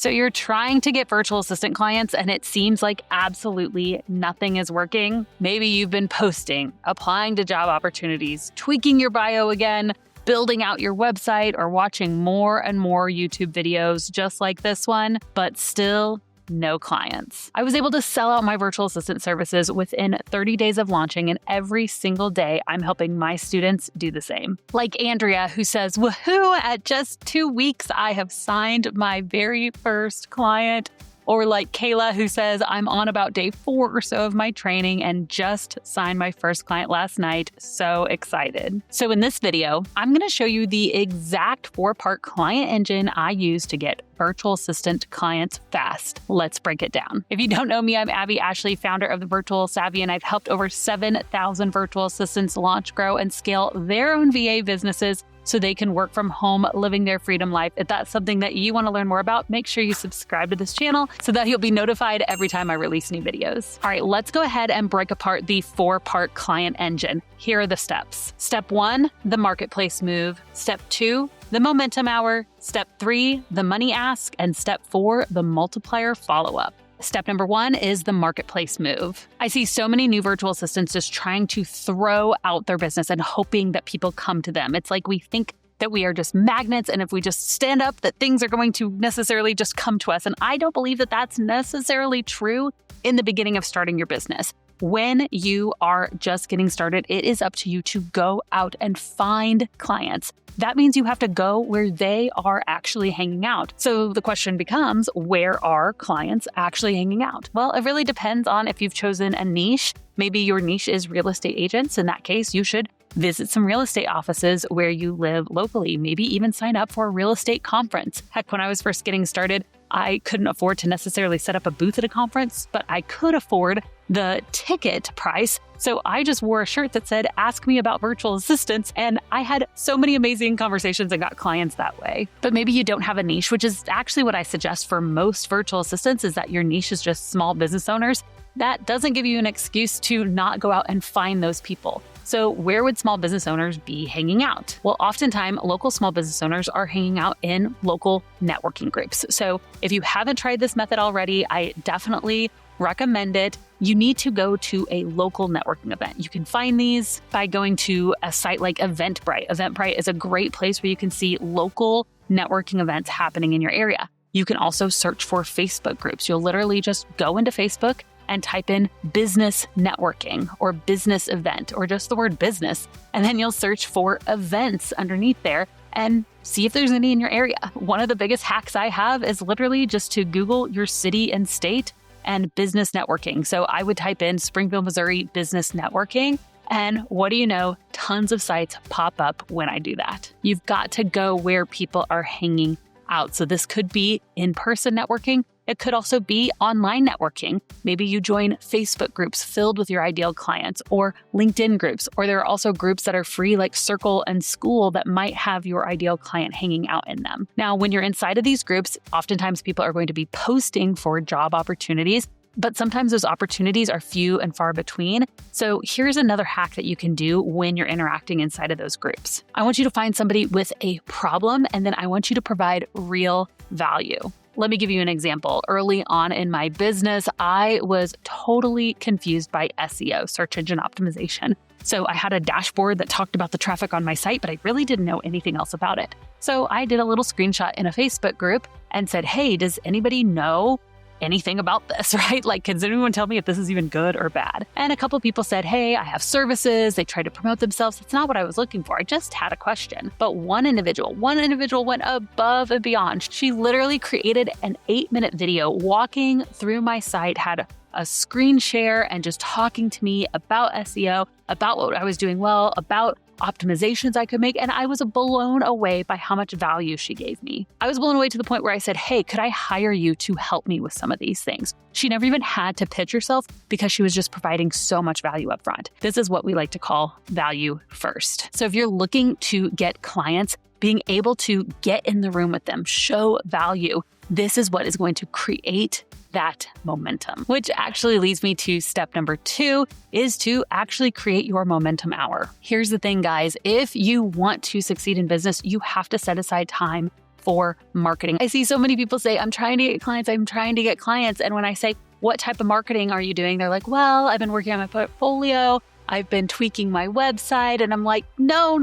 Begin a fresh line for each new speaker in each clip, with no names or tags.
So you're trying to get virtual assistant clients and it seems like absolutely nothing is working. Maybe you've been posting, applying to job opportunities, tweaking your bio again, building out your website, or watching more and more YouTube videos just like this one, but still no clients. I was able to sell out my virtual assistant services within 30 days of launching, and every single day I'm helping my students do the same. Like Andrea, who says, woohoo, at just 2 weeks, I have signed my very first client. Or like Kayla, who says, I'm on about day 4 or so of my training and just signed my first client last night. So excited. So in this video, I'm going to show you the exact 4-part client engine I use to get virtual assistant clients fast. Let's break it down. If you don't know me, I'm Abbey Ashley, founder of The Virtual Savvy, and I've helped over 7,000 virtual assistants launch, grow, and scale their own VA businesses so they can work from home, living their freedom life. If that's something that you want to learn more about, make sure you subscribe to this channel so that you'll be notified every time I release new videos. All right, let's go ahead and break apart the 4-part client engine. Here are the steps. Step 1, the marketplace move. Step 2, the momentum hour. Step 3, the money ask. And step 4, the multiplier follow-up. Step number 1 is the marketplace move. I see so many new virtual assistants just trying to throw out their business and hoping that people come to them. It's like we think that we are just magnets, and if we just stand up, that things are going to necessarily just come to us. And I don't believe that that's necessarily true in the beginning of starting your business. When you are just getting started, it is up to you to go out and find clients. That means you have to go where they are actually hanging out. So the question becomes, where are clients actually hanging out? Well, it really depends on if you've chosen a niche. Maybe your niche is real estate agents. In that case, you should visit some real estate offices where you live locally. Maybe even sign up for a real estate conference. Heck, when I was first getting started, I couldn't afford to necessarily set up a booth at a conference, but I could afford the ticket price. So I just wore a shirt that said, ask me about virtual assistants. And I had so many amazing conversations and got clients that way. But maybe you don't have a niche, which is actually what I suggest for most virtual assistants, is that your niche is just small business owners. That doesn't give you an excuse to not go out and find those people. So where would small business owners be hanging out? Well, oftentimes local small business owners are hanging out in local networking groups. So if you haven't tried this method already, I definitely recommend it. You need to go to a local networking event. You can find these by going to a site like Eventbrite. Eventbrite is a great place where you can see local networking events happening in your area. You can also search for Facebook groups. You'll literally just go into Facebook and type in business networking or business event or just the word business. And then you'll search for events underneath there and see if there's any in your area. One of the biggest hacks I have is literally just to Google your city and state and business networking. So I would type in Springfield, Missouri business networking. And what do you know? Tons of sites pop up when I do that. You've got to go where people are hanging out. So this could be in-person networking. It could also be online networking. Maybe you join Facebook groups filled with your ideal clients, or LinkedIn groups, or there are also groups that are free like Circle and School that might have your ideal client hanging out in them. Now, when you're inside of these groups, oftentimes people are going to be posting for job opportunities, but sometimes those opportunities are few and far between. So here's another hack that you can do when you're interacting inside of those groups. I want you to find somebody with a problem, and then I want you to provide real value. Let me give you an example. Early on in my business, I was totally confused by SEO, search engine optimization. So I had a dashboard that talked about the traffic on my site, but I really didn't know anything else about it. So I did a little screenshot in a Facebook group and said, hey, does anybody know anything about this, right? Like, can anyone tell me if this is even good or bad? And a couple of people said, hey, I have services. They tried to promote themselves. That's not what I was looking for. I just had a question. But one individual went above and beyond. She literally created an 8-minute video walking through my site, had a screen share and just talking to me about SEO, about what I was doing well, about optimizations I could make, and I was blown away by how much value she gave me. I was blown away to the point where I said, hey, could I hire you to help me with some of these things? She never even had to pitch herself because she was just providing so much value up front. This is what we like to call value first. So if you're looking to get clients, being able to get in the room with them, show value, this is what is going to create that momentum, which actually leads me to step number 2 is to actually create your momentum hour. Here's the thing, guys. If you want to succeed in business, you have to set aside time for marketing. I see so many people say, I'm trying to get clients. And when I say, what type of marketing are you doing? They're like, well, I've been working on my portfolio. I've been tweaking my website. And I'm like, no.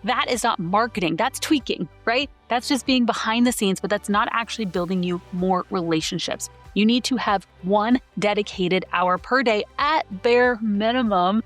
That is not marketing. That's tweaking, right? That's just being behind the scenes, but that's not actually building you more relationships. You need to have one dedicated hour per day at bare minimum,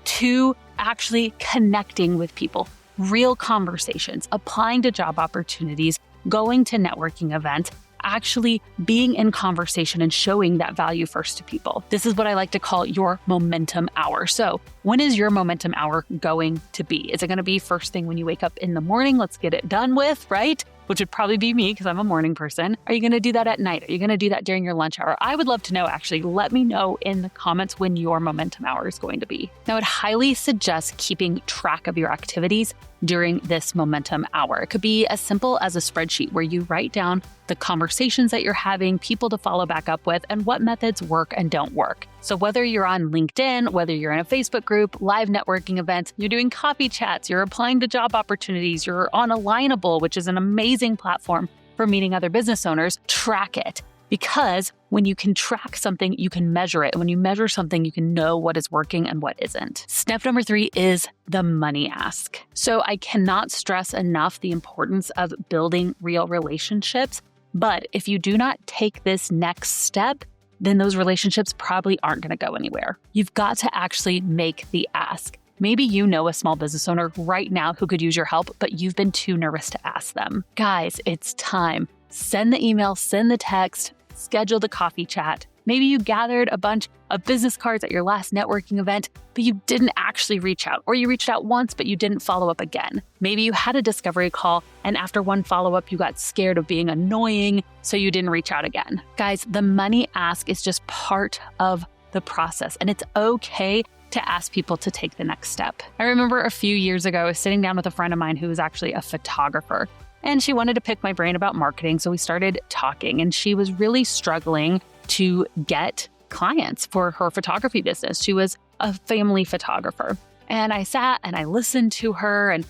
to actually connecting with people, real conversations, applying to job opportunities, going to networking events, actually being in conversation and showing that value first to people. This is what I like to call your momentum hour. So when is your momentum hour going to be? Is it going to be first thing when you wake up in the morning? Let's get it done with, right? Which would probably be me because I'm a morning person. Are you going to do that at night? Are you going to do that during your lunch hour? I would love to know, actually. Let me know in the comments when your momentum hour is going to be. Now, I would highly suggest keeping track of your activities during this momentum hour. It could be as simple as a spreadsheet where you write down the conversations that you're having, people to follow back up with, and what methods work and don't work. So whether you're on LinkedIn, whether you're in a Facebook group, live networking events, you're doing coffee chats, you're applying to job opportunities, you're on Alignable, which is an amazing platform for meeting other business owners, track it. Because when you can track something, you can measure it. And when you measure something, you can know what is working and what isn't. Step number 3 is the money ask. So I cannot stress enough the importance of building real relationships. But if you do not take this next step, then those relationships probably aren't going to go anywhere. You've got to actually make the ask. Maybe you know a small business owner right now who could use your help, but you've been too nervous to ask them. Guys, it's time. Send the email, send the text, schedule the coffee chat. Maybe you gathered a bunch of business cards at your last networking event, but you didn't actually reach out, or you reached out once, but you didn't follow up again. Maybe you had a discovery call, and after one follow-up, you got scared of being annoying, so you didn't reach out again. Guys, the money ask is just part of the process, and it's okay to ask people to take the next step. I remember a few years ago, I was sitting down with a friend of mine who was actually a photographer. And she wanted to pick my brain about marketing. So we started talking, and she was really struggling to get clients for her photography business. She was a family photographer. And I sat and I listened to her and,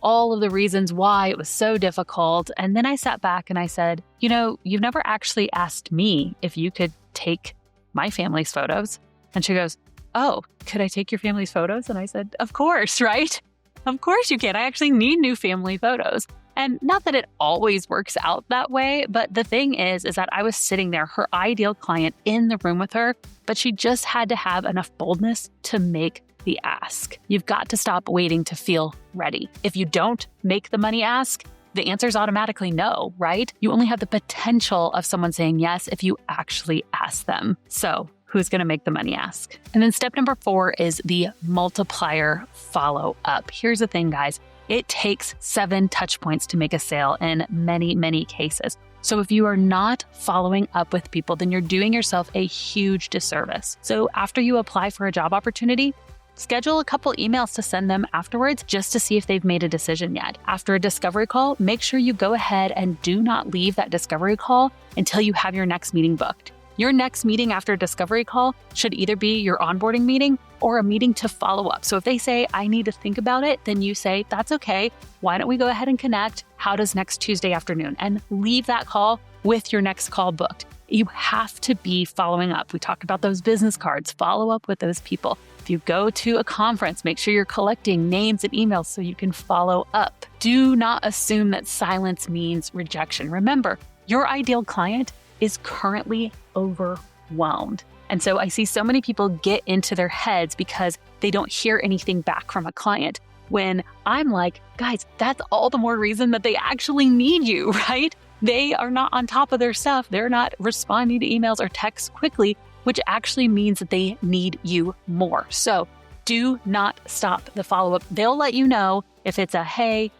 all of the reasons why it was so difficult. And then I sat back and I said, you've never actually asked me if you could take my family's photos. And she goes, oh, could I take your family's photos? And I said, of course, right? Of course you can. I actually need new family photos. And not that it always works out that way, but the thing is that I was sitting there, her ideal client, in the room with her, but she just had to have enough boldness to make the ask. You've got to stop waiting to feel ready. If you don't make the money ask, the answer is automatically no, right? You only have the potential of someone saying yes if you actually ask them. So who's going to make the money ask? And then step number 4 is the multiplier follow-up. Here's the thing, guys. It takes 7 touch points to make a sale in many, many cases. So if you are not following up with people, then you're doing yourself a huge disservice. So after you apply for a job opportunity, schedule a couple emails to send them afterwards just to see if they've made a decision yet. After a discovery call, make sure you go ahead and do not leave that discovery call until you have your next meeting booked. Your next meeting after a discovery call should either be your onboarding meeting or a meeting to follow up. So if they say, I need to think about it, then you say, that's okay. Why don't we go ahead and connect? How does next Tuesday afternoon? And leave that call with your next call booked. You have to be following up. We talked about those business cards. Follow up with those people. If you go to a conference, make sure you're collecting names and emails so you can follow up. Do not assume that silence means rejection. Remember, your ideal client is currently overwhelmed. And so I see so many people get into their heads because they don't hear anything back from a client. When I'm like, guys, that's all the more reason that they actually need you, right? They are not on top of their stuff. They're not responding to emails or texts quickly, which actually means that they need you more. So do not stop the follow-up. They'll let you know if it's a, hey,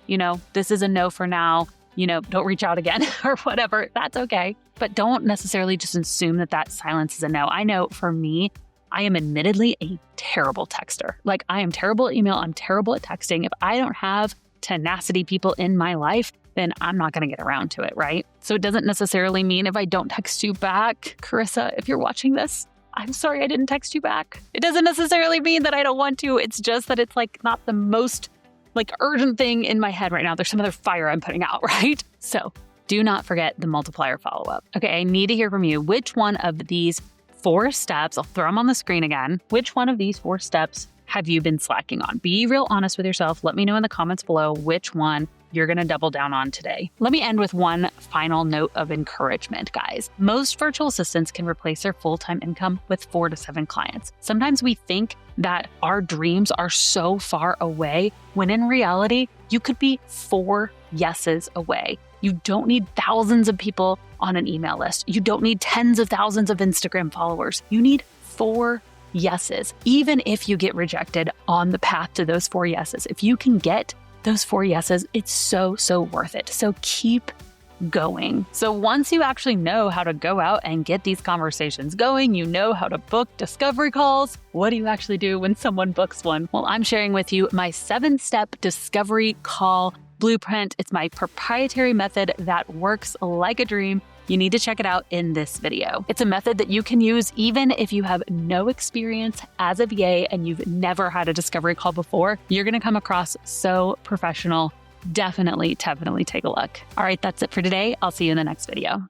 this is a no for now. Don't reach out again or whatever. That's okay. But don't necessarily just assume that silence is a no. I know for me, I am admittedly a terrible texter. Like, I am terrible at email. I'm terrible at texting. If I don't have tenacity people in my life, then I'm not going to get around to it, right? So it doesn't necessarily mean if I don't text you back, Carissa, if you're watching this, I'm sorry I didn't text you back. It doesn't necessarily mean that I don't want to. It's just that it's like not the most like urgent thing in my head right now. There's some other fire I'm putting out, right? So do not forget the multiplier follow-up. Okay, I need to hear from you. Which one of these 4 steps, I'll throw them on the screen again. Which one of these 4 steps have you been slacking on? Be real honest with yourself. Let me know in the comments below which one you're going to double down on today. Let me end with one final note of encouragement, guys. Most virtual assistants can replace their full-time income with 4 to 7 clients. Sometimes we think that our dreams are so far away, when in reality, you could be 4 yeses away. You don't need thousands of people on an email list. You don't need tens of thousands of Instagram followers. You need 4 yeses. Even if you get rejected on the path to those 4 yeses, if you can get those 4 yeses, it's so worth it. So keep going. So once you actually know how to go out and get these conversations going, you know how to book discovery calls. What do you actually do when someone books one? Well, I'm sharing with you my 7-step discovery call blueprint. It's my proprietary method that works like a dream. You need to check it out in this video. It's a method that you can use even if you have no experience as a VA and you've never had a discovery call before. You're going to come across so professional. Definitely take a look. All right, that's it for today. I'll see you in the next video.